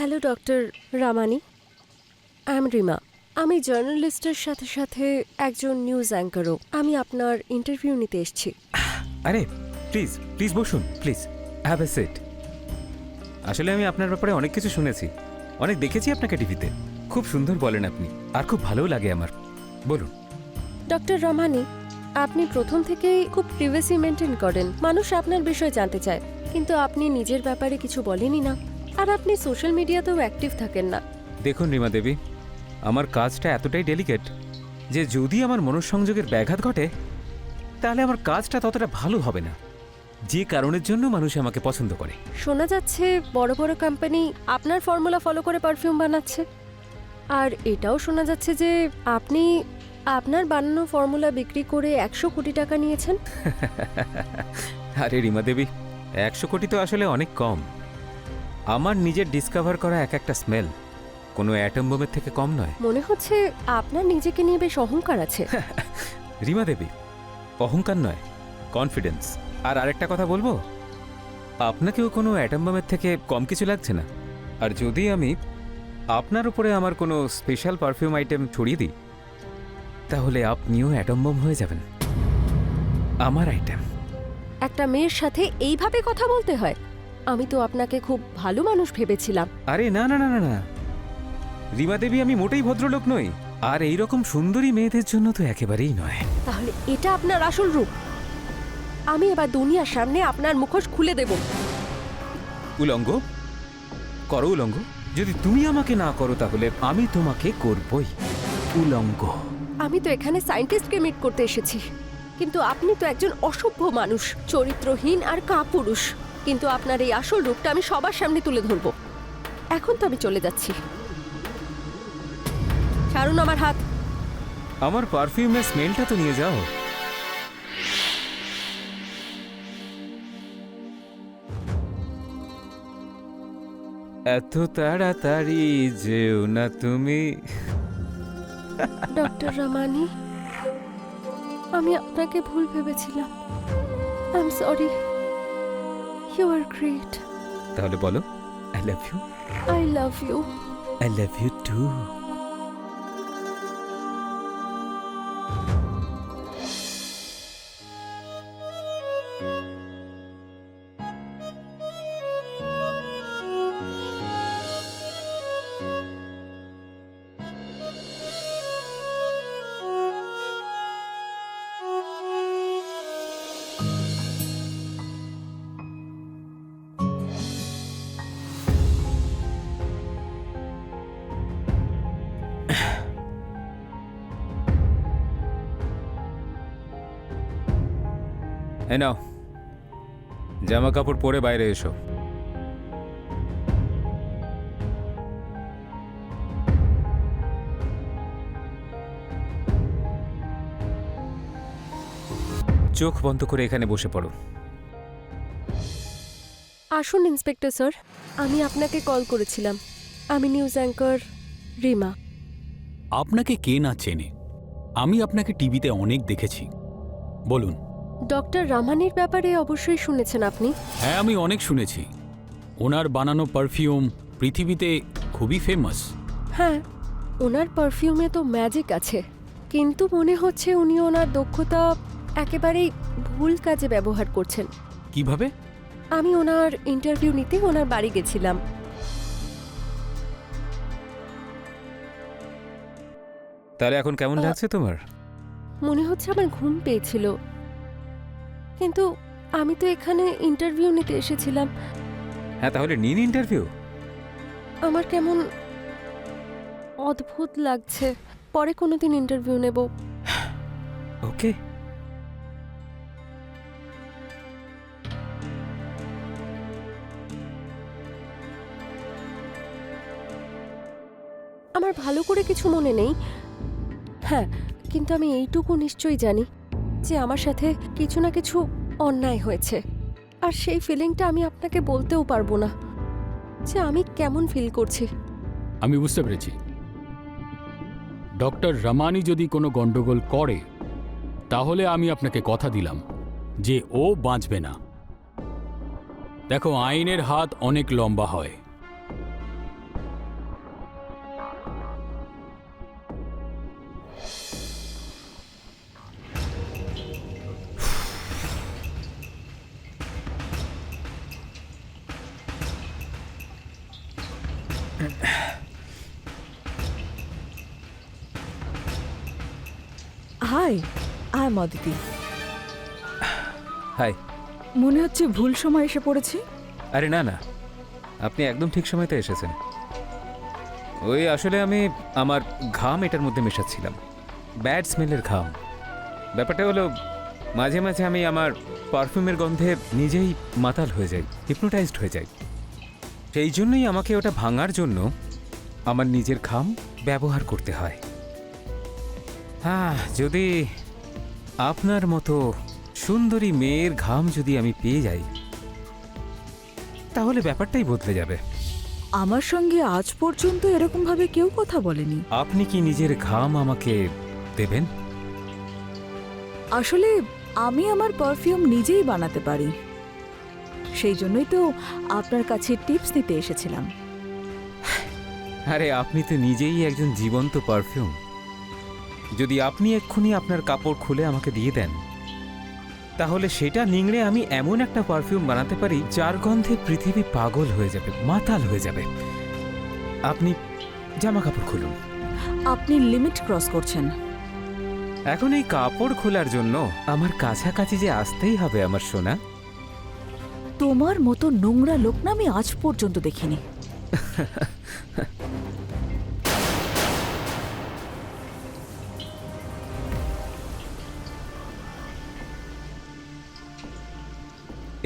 Hello doctor Ramani, I am Rima. আমি জার্নালিস্টের সাথে সাথে একজন নিউজ অ্যাঙ্কারও। আমি আপনার ইন্টারভিউ নিতে এসেছি। আরে প্লিজ প্লিজ বসুন, প্লিজ হ্যাভ এ সিট। আসলে আমি আপনার ব্যাপারে অনেক কিছু শুনেছি, অনেক দেখেছি আপনাকে টিভিতে। খুব সুন্দর বলেন আপনি, আর খুব ভালোও লাগে আমার। বলুন। ডক্টর রামানি, আপনি প্রথম থেকেই খুব প্রিভেসি মেনটেন করেন। মানুষ আপনার বিষয়ে জানতে চায়, কিন্তু আপনি নিজের ব্যাপারে কিছু বলেনই না। আর আপনি সোশ্যাল মিডিয়াতেও অ্যাক্টিভ থাকেন না। দেখুন রিমা দেবী, আমার কাজটা এতটাই ডেলিকেট যে যদি আমার মনঃসংযোগের ব্যাঘাত ঘটে তাহলে আমার কাজটা ততটা ভালো হবে না, যে কারণের জন্য মানুষ আমাকে পছন্দ করে। শোনা যাচ্ছে বড় বড় কোম্পানি আপনার ফর্মুলা ফলো করে পারফিউম বানাচ্ছে। আর এটাও শোনা যাচ্ছে যে আপনি আপনার বানানো ফর্মুলা বিক্রি করে 100 কোটি টাকা নিয়েছেন। আরে রিমা দেবী, 100 কোটি তো আসলে অনেক কম। আমার নিজের ডিসকভার করা এক একটা স্মেল কোনো অ্যাটম বোমের থেকে কম নয়। মনে হচ্ছে আপনার নিজেকে নিয়ে বেশ অহংকার আছে। রিমা দেবী, অহংকার নয়, কনফিডেন্স। আর আরেকটা কথা বলবো, আপনাকেও কোনো অ্যাটম বোমের থেকে কম কিছু লাগছে না। আর যদি আমি আপনার উপরে আমার কোনো স্পেশাল পারফিউম আইটেম ছড়িয়ে দিই তাহলে আপনিও অ্যাটম বোম হয়ে যাবেন। আমার আইটেম। একটা মেয়ের সাথে এইভাবে কথা বলতে হয়? আমি তো আপনাকে খুব ভালো মানুষ ভেবেছিলাম। আরে না না না না না রিমা দেবী, আমি মোটেই ভদ্রলোক নই, আর এই রকম সুন্দরী মেয়েদের জন্য তো একেবারেই নয়। তাহলে এটা আপনার আসল রূপ? আমি এবার দুনিয়ার সামনে আপনার মুখোশ খুলে দেব। উলঙ্গ করো, উলঙ্গ। যদি তুমি আমাকে না করো তাহলে আমি তোমাকে করবই উলঙ্গ। আমি তো এখানে সায়েন্টিস্টকে মিট করতে এসেছি, কিন্তু আপনি তো একজন অসভ্য মানুষ, চরিত্রহীন আর কাপুরুষ। কিন্তু আপনার এই আসল রূপটা আমি সবার সামনে তুলে ধরব। এখন তো আমি চলে যাচ্ছি। ছাড়ুন আমার হাত। আমার পারফিউমের স্মেলটা তো নিয়ে যাও। এত তাড়াতাড়ি যেও না তুমি। ডক্টর রামানি, আমি আপনাকে ভুল ভেবেছিলাম। I am sorry. You are great. তাহলে বলো, I love you. I love you. I love you too. এই নাও, জামা কাপড় পরে বাইরে এসো। চোখ বন্ধ করে এখানে বসে পড়ো। আসুন ইন্সপেক্টর স্যার, আমি আপনাকে কল করেছিলাম। আমি নিউজ অ্যাঙ্কার রিমা। আপনাকে কে না চেনে? আমি আপনাকে টিভিতে অনেক দেখেছি। বলুন। ডক্টর রামানির ব্যাপারে অবশ্যই শুনেছেন আপনি। হ্যাঁ, আমি অনেক শুনেছি। ওনার বানানো পারফিউম পৃথিবীতে খুবই ফেমাস। হ্যাঁ, ওনার পারফিউমে তো ম্যাজিক আছে, কিন্তু মনে হচ্ছে উনি ওনার দক্ষতা একেবারেই ভুল কাজে ব্যবহার করছেন। কিভাবে? আমি ওনার ইন্টারভিউ নিতে ওনার বাড়ি গেছিলাম। তাহলে এখন কেমন লাগছে তোমার? মনে হচ্ছে আমার ঘুম পেয়েছিল, কিন্তু আমি তো এখানে ইন্টারভিউ নিতে এসেছিলাম। হ্যাঁ, তাহলে নিন ইন্টারভিউ। আমার কেমন অদ্ভুত লাগছে। পরে কোনোদিন ইন্টারভিউ নেব। ওকে। আমার ভালো করে কিছু মনে নেই। হ্যাঁ, কিন্তু আমি এইটুকু নিশ্চয়ই জানি যে আমার সাথে কিছু না কিছু অন্যায় হয়েছে। আর সেই ফিলিংটা আমি আপনাকে বলতেও পারবো না যে আমি কেমন ফিল করছি। আমি বুঝতে পেরেছি। ডক্টর রামানি যদি কোনো গন্ডগোল করে তাহলে আমি আপনাকে কথা দিলাম যে ও বাঁচবে না। দেখো, আইনের হাত অনেক লম্বা হয়। Hi, I am Aditi. Hi. মনে হচ্ছে ভুল সময় এসে পড়েছি। আরে না না, আপনি একদম ঠিক সময়তে এসেছেন। ওই আসলে আমি আমার ঘাম এটার মধ্যে মেশাচ্ছিলাম, ব্যাড স্মেলের ঘাম। ব্যাপারটা হলো মাঝে মাঝে আমি আমার পারফিউমের গন্ধে নিজেই মাতাল হয়ে যাই, হিপনোটাইজড হয়ে যাই। সেই জন্যই আমাকে ওটা ভাঙার জন্য আমার নিজের ঘাম ব্যবহার করতে হয়। হ্যাঁ, যদি আপনার মতো সুন্দরী মেয়ের ঘাম যদি আমি পেয়ে যাই, তাহলে ব্যাপারটাই বদলে যাবে। আমার সঙ্গে আজ পর্যন্ত এরকম ভাবে কেউ কথা বলেনি। আপনি কি নিজের ঘাম আমাকে দেবেন? আসলে আমি আমার পারফিউম নিজেই বানাতে পারি, সেই জন্যই তো আপনার কাছে টিপস নিতে এসেছিলাম। আরে আপনি তো নিজেই একজন জীবন্ত পারফিউম। যদি আপনি এক্ষুনি আপনার কাপড় খুলে আমাকে দিয়ে দেন, তাহলে সেটা নিংড়ে আমি এমন একটা পারফিউম বানাতে পারি যার গন্ধে পৃথিবী পাগল হয়ে যাবে, মাতাল হয়ে যাবে। আপনি জামা কাপড় খুলুন। আপনি লিমিট ক্রস করছেন। এখন এই কাপড় খোলার জন্য আমার কাছাকাছি যে আসতেই হবে আমার সোনা। তোমার মতো নোংরা লোক না আমি আজ পর্যন্ত দেখিনি।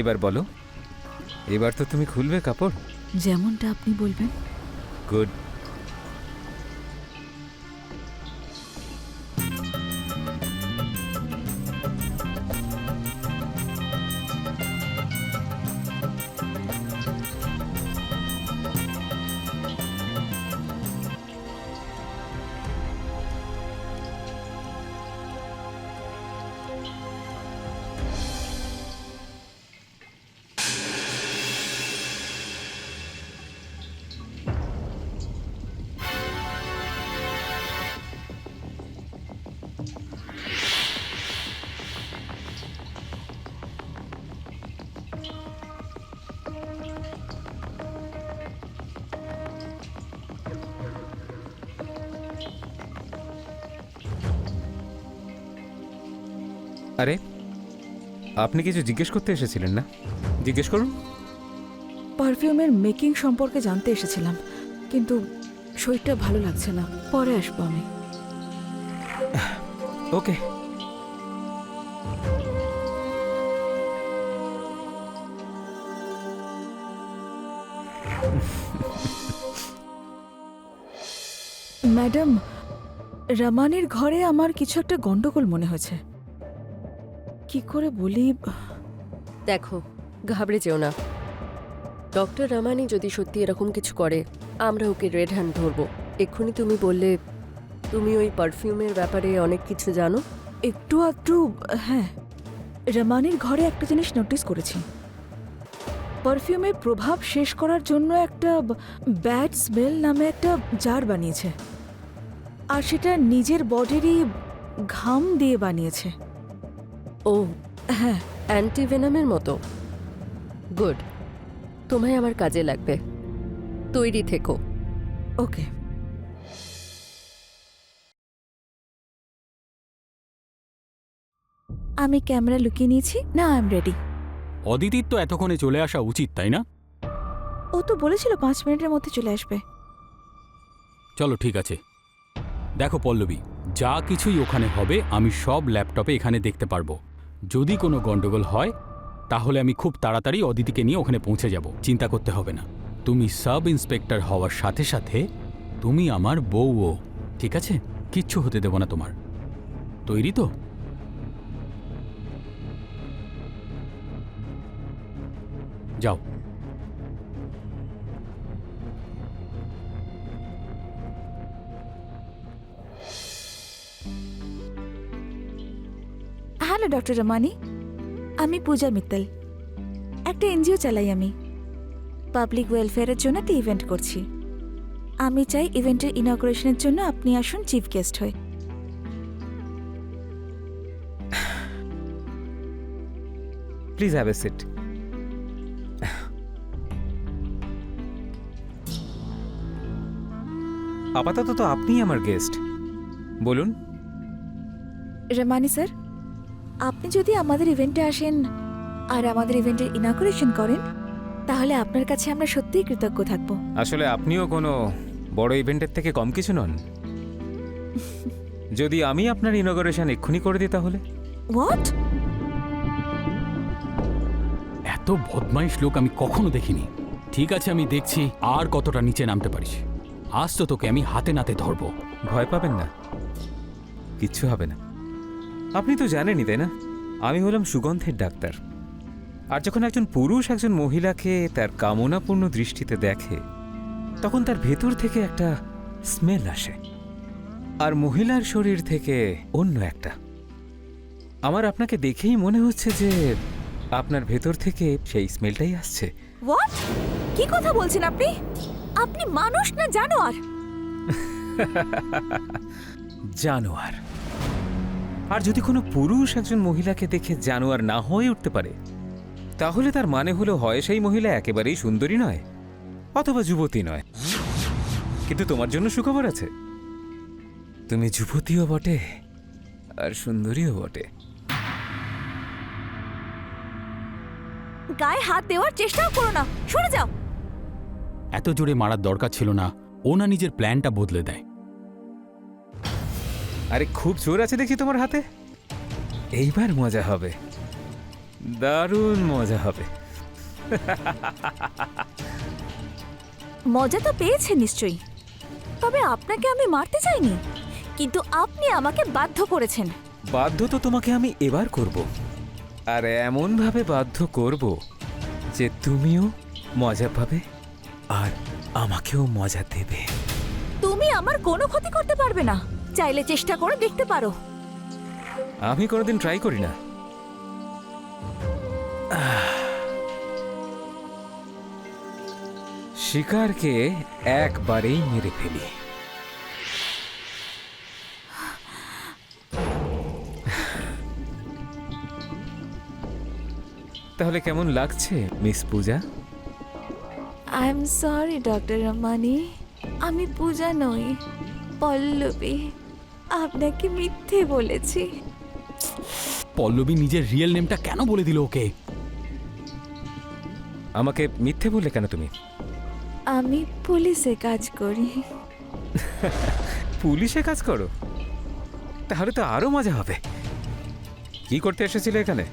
এবার বলো, এবার তো তুমি খুলবে কাপড়? যেমনটা আপনি বলবেন। গুড। আরে আপনি কিছু জিজ্ঞেস করতে এসেছিলেন না? জিজ্ঞেস করুন। পারফিউমের মেকিং সম্পর্কে জানতে এসেছিলাম, কিন্তু শরীরটা ভালো লাগছে না, পরে আসবো আমি। ওকে। ম্যাডাম, রমানির ঘরে আমার কিছু একটা গন্ডগোল মনে হয়েছে। কি করে বলি? দেখো, ঘাবড়ে যেও না। ডক্টর রামানি যদি সত্যি এরকম কিছু করে, আমরা ওকে রেড হ্যান্ড ধরবো। এক্ষুনি তুমি বললে তুমি ওই পারফিউমের ব্যাপারে অনেক কিছু জানো। একটু আধটু, হ্যাঁ। রমানির ঘরে একটা জিনিস নোটিস করেছি। পারফিউমের প্রভাব শেষ করার জন্য একটা ব্যাড স্মেল নামে একটা জার বানিয়েছে, আর সেটা নিজের বডিরই ঘাম দিয়ে বানিয়েছে। ও হ্যাঁ, অ্যান্টিভেনামের মতো। গুড, তোমায় আমার কাজে লাগবে। তৈরি থেকো। ওকে। আমি ক্যামেরা লুকিয়ে নিয়েছি না, আই এম রেডি। অদিতির তো এতক্ষণে চলে আসা উচিত, তাই না? ও তো বলেছিল 5 মিনিটের মধ্যে চলে আসবে। চলো ঠিক আছে। দেখো পল্লবী, যা কিছুই ওখানে হবে আমি সব ল্যাপটপে এখানে দেখতে পারবো। যদি কোনো গন্ডগোল হয় তাহলে আমি খুব তাড়াতাড়ি অদিতিকে নিয়ে ওখানে পৌঁছে যাব, চিন্তা করতে হবে না। তুমি সাব ইন্সপেক্টর হওয়ার সাথে সাথে তুমি আমার বউও, ঠিক আছে? কিচ্ছু হতে দেব না তোমার। তৈরি তো? যাও। হ্যালো ডক্টর রমানি, আমি পূজা মিত্তল। একটা এনজিও চালাই আমি। পাবলিক ওয়েলফেয়ারের জন্য একটা ইভেন্ট করছি। আমি চাই ইভেন্টের ইনগ্রেশনের জন্য আপনি আসুন চিফ গেস্ট হয়ে। Please have a seat. আপাতত তো আপনিই আমার গেস্ট, বলুন। রমানি স্যার, আপনি যদি আমাদের ইভেন্টে আসেন আর আমাদের ইভেন্টের ইনঅগ্রেশন করেন, তাহলে আপনার কাছে আমরা সত্যিই কৃতজ্ঞ থাকব। আসলে আপনিও কোনো বড় ইভেন্টের থেকে কম কিছু নন। যদি আমি আপনার ইনঅগ্রেশন এক্ষুনি করে দিই তাহলে? হোয়াট? এত বদমাইশ লোক আমি কখনো দেখিনি। ঠিক আছে, আমি দেখছি আর কতটা নিচে নামতে পারিস। আজ তো তোকে আমি হাতে নাতে ধরবো। ভয় পাবেন না, কিচ্ছু হবে না। আপনি তো জানেনই তাই না, আমি হলাম সুগন্ধের ডাক্তার। আর যখন একজন পুরুষ একজন মহিলাকে তার কামনাপূর্ণ দৃষ্টিতে দেখে, তখন তার ভেতর থেকে একটা স্মেল আসে, আর মহিলার শরীর থেকে অন্য একটা। আমার আপনাকে দেখেই মনে হচ্ছে যে আপনার ভেতর থেকে সেই স্মেলটাই আসছে। হোয়াট? কি কথা বলছেন আপনি? আপনি মানুষ না জানোয়ার? জানোয়ার। আর যদি কোনো পুরুষ একজন মহিলাকে দেখে জানোয়ার না হয়ে উঠতে পারে, তাহলে তার মানে হলো হয় সেই মহিলা একেবারেই সুন্দরী নয়, অথবা যুবতী নয়। কিন্তু তোমার জন্য সুখবর আছে, তুমি যুবতীও বটে আর সুন্দরীও বটে। গায়ে হাত দেওয়ার চেষ্টাও করো না, সরে যাও। এত জোরে মারার দরকার ছিল না। ও না নিজের প্ল্যানটা বদলে দেয়। আরে খুব জোর আছে দেখি তোমার হাতে, এইবার মজা হবে, দারুণ মজা হবে। মজা তো পেয়েছে নিশ্চয়ই, তবে আপনাকে আমি মারতে চাইনি, কিন্তু আপনি আমাকে বাধ্য করেছেন। বাধ্য তো তোমাকে আমি এবার করব, আর এমন ভাবে বাধ্য করব যে তুমিও মজা পাবে আর আমাকেও মজা দেবে। তুমি আমার কোনো ক্ষতি করতে পারবে না, চাইলে চেষ্টা করে দেখতে পারো। আমি কোনোদিন ট্রাই করি না। শিকারকে একবারেই মেরে ফেলি। তাহলে কেমন লাগছে miss Puja? I am sorry doctor Ramani, আমি পূজা নই, পল্লবী। আপনাকে মিথ্যে বলেছি। পল্লবী নিজের রিয়েল নেমটা কেন বলে দিল ওকে? আমাকে মিথ্যে বললে কেন তুমি? আমি পুলিশে কাজ করি। পুলিশে কাজ করো? তাহলে তো আরো মজা হবে। কি করতে এসেছিলে এখানে?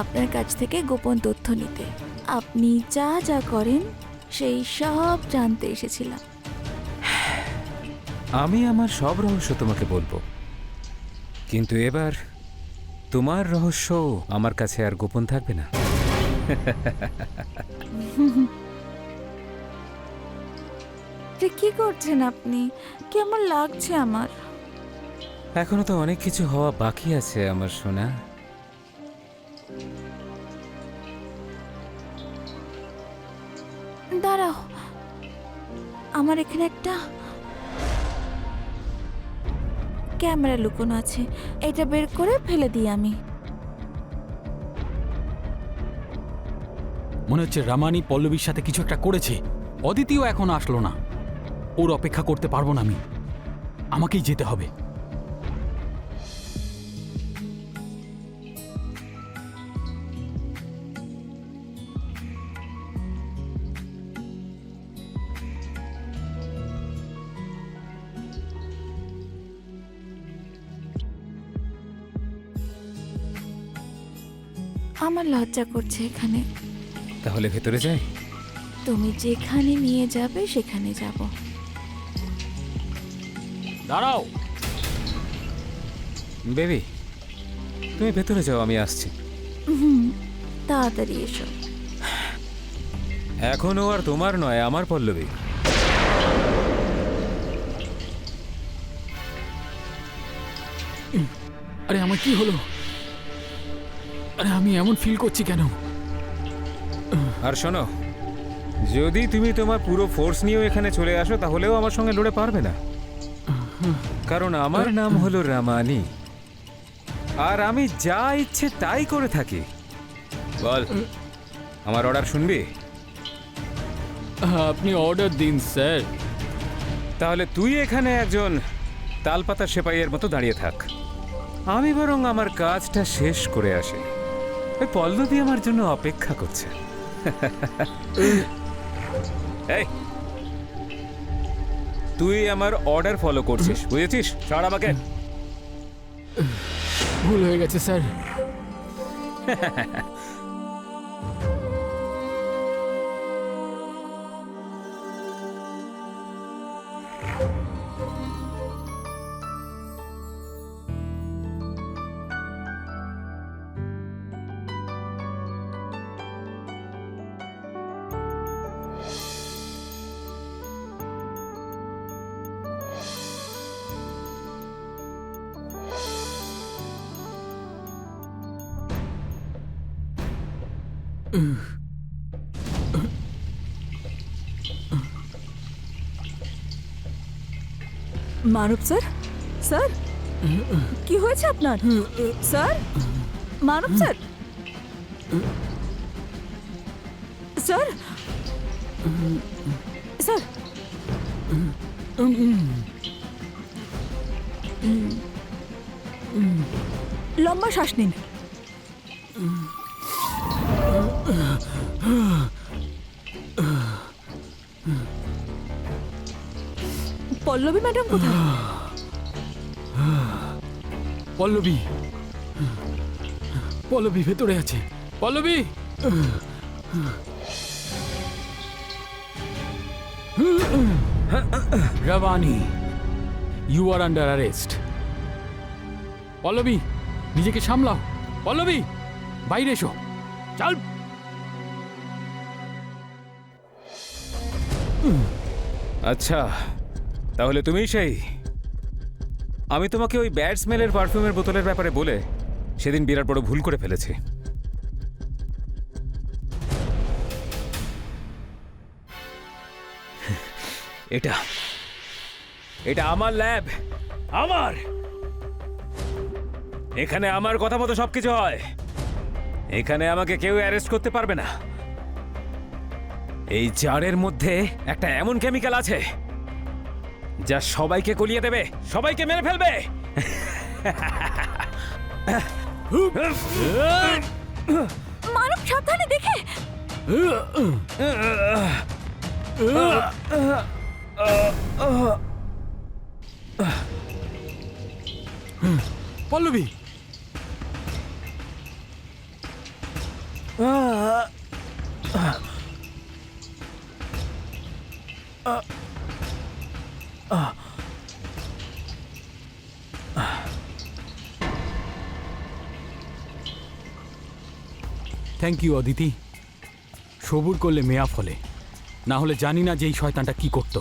আপনার কাছ থেকে গোপন তথ্য নিতে। আপনি যা যা করেন সেই সব জানতে এসেছিলাম। আমি আমার সব রহস্য তোমাকে বলবো, কিন্তু এবার তোমার রহস্য আমার কাছে আর গোপন থাকবে না। কি করছেন আপনি? কেমন লাগছে আমার? এখনো তো অনেক কিছু হওয়া বাকি আছে আমার সোনা। দাঁড়াও, আমার এখানে একটা ক্যামেরা লুকোনো আছে, এটা বের করে ফেলে দিই আমি। মনে হচ্ছে রামানি পল্লবীর সাথে কিছু একটা করেছে। অদিতিও এখন আসলো না, ওর অপেক্ষা করতে পারবো না আমি, আমাকেই যেতে হবে। আমার লজ্জা করছে এখানে। তাহলে ভেতরে যাই? তুমি যেখানে নিয়ে যাবে সেখানে যাব। দাঁড়াও বেবি, তুমি ভেতরে যাও, আমি আসছি। তাড়াতাড়ি এসো। এখনো আর তোমার নয়, আমার পল্লবী। আরে আমার কি হলো? আরে আমি এমন ফিল করছি কেন? আর শোনো, যদি তুমি তোমার পুরো ফোর্স নিয়েও এখানে চলে আসো, তাহলেও আমার সঙ্গে লড়ে পারবে না, কারণ আমার নাম হলো রামানি, আর আমি যা ইচ্ছে তাই করে থাকি। বল, আমার অর্ডার শুনবি? আপনি অর্ডার দিন স্যার। তাহলে তুই এখানে একজন তালপাতা সেপাইয়ের মতো দাঁড়িয়ে থাক, আমি বরং আমার কাজটা শেষ করে আসি। ওই পল্লবী আমার জন্য অপেক্ষা করছে। এই, তুই আমার অর্ডার ফলো করছিস, বুঝেছিস? ছাড় আমাকে। ভুল হয়ে গেছে স্যার। মানব স্যার, স্যার কি হয়েছে আপনার? স্যার, মানব স্যার, স্যার, স্যার, লম্বা শ্বাস নিন। পল্লবী ম্যাডাম কোথায়? পল্লবী, পল্লবী ভেতরে আছে। Pallavi, Rabani, you are under arrest. Pallavi, নিজেকে সামলাও। পল্লবী, বাইরে এসো। চল। আচ্ছা, তাহলে তুমি সেই। আমি তোমাকে ওই ব্যাড স্মেলের পারফিউমের বোতলের ব্যাপারে বলে সেদিন বিরাট বড় ভুল করে ফেলেছি। এটা এটা আমার ল্যাব, আমার। এখানে আমার কথা মতো সবকিছু হয়। এখানে আমাকে কেউ অ্যারেস্ট করতে পারবে না। এই জারের মধ্যে একটা এমন কেমিক্যাল আছে যা সবাইকে গলিয়ে দেবে, সবাইকে মেরে ফেলবে। মানব, সাবধানে দেখে। Pallavi, thank you Aditi. সবুর করলে মেয়া ফলে, না হলে জানি না যে এই শয়তানটা কি করতো।